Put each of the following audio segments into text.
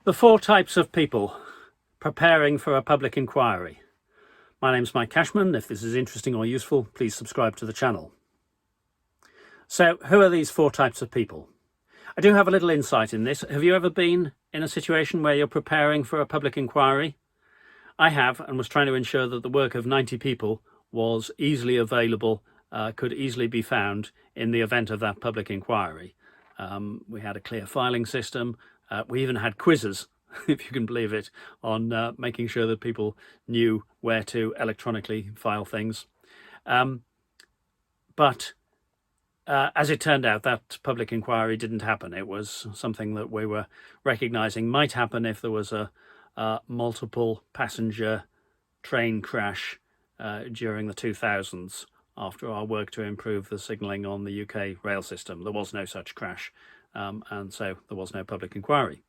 The four types of people preparing for a public inquiry. My name's Mike Cashman. If this is interesting or useful, please subscribe to the channel. So, who are these four types of people? I do have a little insight in this. Have you ever been in a situation where you're preparing for a public inquiry? I have, and was trying to ensure that the work of 90 people was easily available, could easily be found in the event of that public inquiry. We had a clear filing system. We even had quizzes, if you can believe it, on making sure that people knew where to electronically file things. But as it turned out, that public inquiry didn't happen. It was something that we were recognising might happen if there was a multiple passenger train crash during the 2000s after our work to improve the signalling on the UK rail system. There was no such crash, and so there was no public inquiry.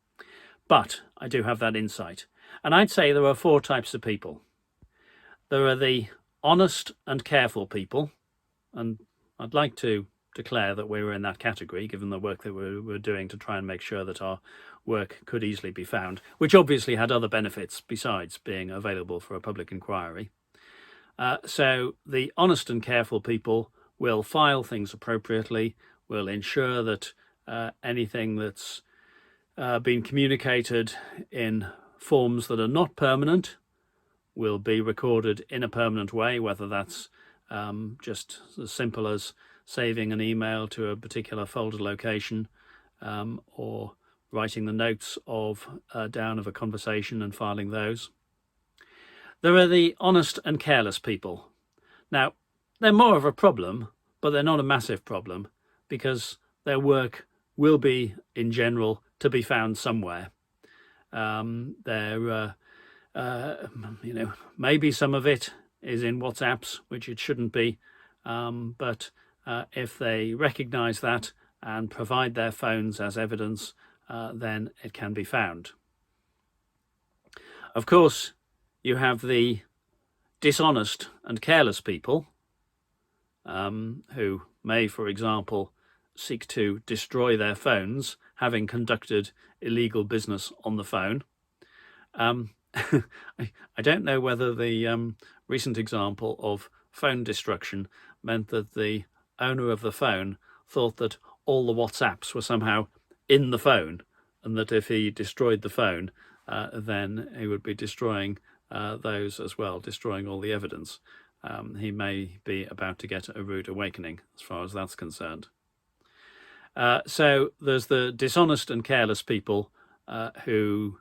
But I do have that insight. And I'd say there are four types of people. There are the honest and careful people, and I'd like to declare that we were in that category, given the work that we were doing to try and make sure that our work could easily be found, which obviously had other benefits besides being available for a public inquiry. So the honest and careful people will file things appropriately, will ensure that anything that's been communicated in forms that are not permanent will be recorded in a permanent way, whether that's just as simple as saving an email to a particular folder location, or writing the notes of down of a conversation and filing those. There are the honest and careless people. Now, they're more of a problem, but they're not a massive problem, because their work will be, in general, to be found somewhere. Maybe some of it is in WhatsApps, which it shouldn't be, but if they recognise that and provide their phones as evidence, then it can be found. Of course, you have the dishonest and careless people, who may, for example, seek to destroy their phones, having conducted illegal business on the phone. I don't know whether the recent example of phone destruction meant that the owner of the phone thought that all the WhatsApps were somehow in the phone, and that if he destroyed the phone, then he would be destroying those as well, destroying all the evidence. He may be about to get a rude awakening as far as that's concerned. So there's the dishonest and careless people who,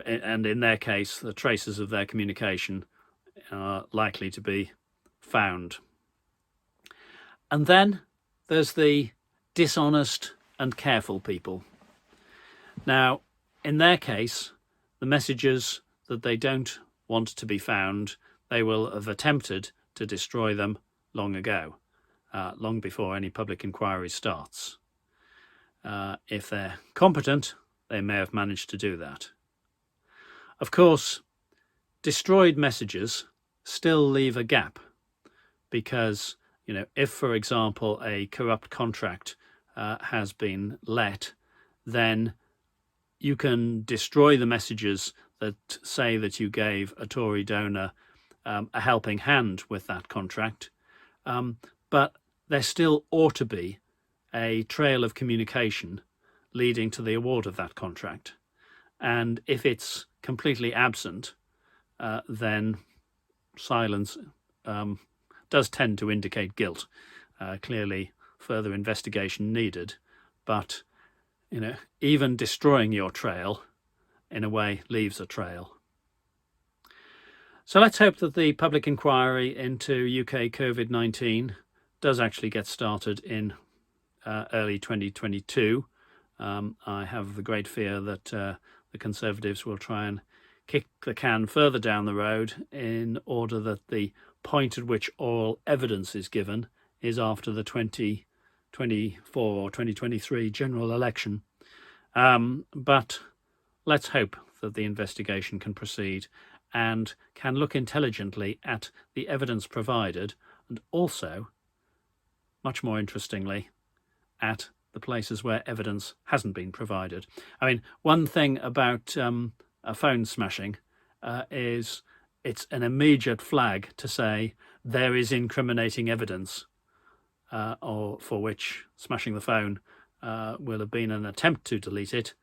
and in their case, the traces of their communication are likely to be found. And then there's the dishonest and careful people. Now, in their case, the messages that they don't want to be found, they will have attempted to destroy them long ago, long before any public inquiry starts. If they're competent, they may have managed to do that. Of course, destroyed messages still leave a gap, because, if, for example, a corrupt contract has been let, then you can destroy the messages that say that you gave a Tory donor a helping hand with that contract, but there still ought to be a trail of communication leading to the award of that contract. And if it's completely absent, then silence does tend to indicate guilt. Clearly, further investigation needed, but even destroying your trail, in a way, leaves a trail. So let's hope that the public inquiry into UK COVID-19 does actually get started in early 2022. I have the great fear that the Conservatives will try and kick the can further down the road in order that the point at which all evidence is given is after the 2024 or 2023 general election. But let's hope that the investigation can proceed and can look intelligently at the evidence provided, and also, much more interestingly, at the places where evidence hasn't been provided. I mean, one thing about a phone smashing is it's an immediate flag to say there is incriminating evidence, or for which smashing the phone will have been an attempt to delete it,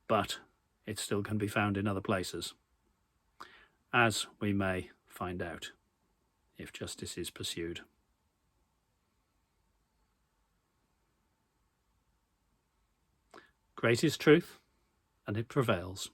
but it still can be found in other places, as we may find out if justice is pursued. Great is truth, and it prevails.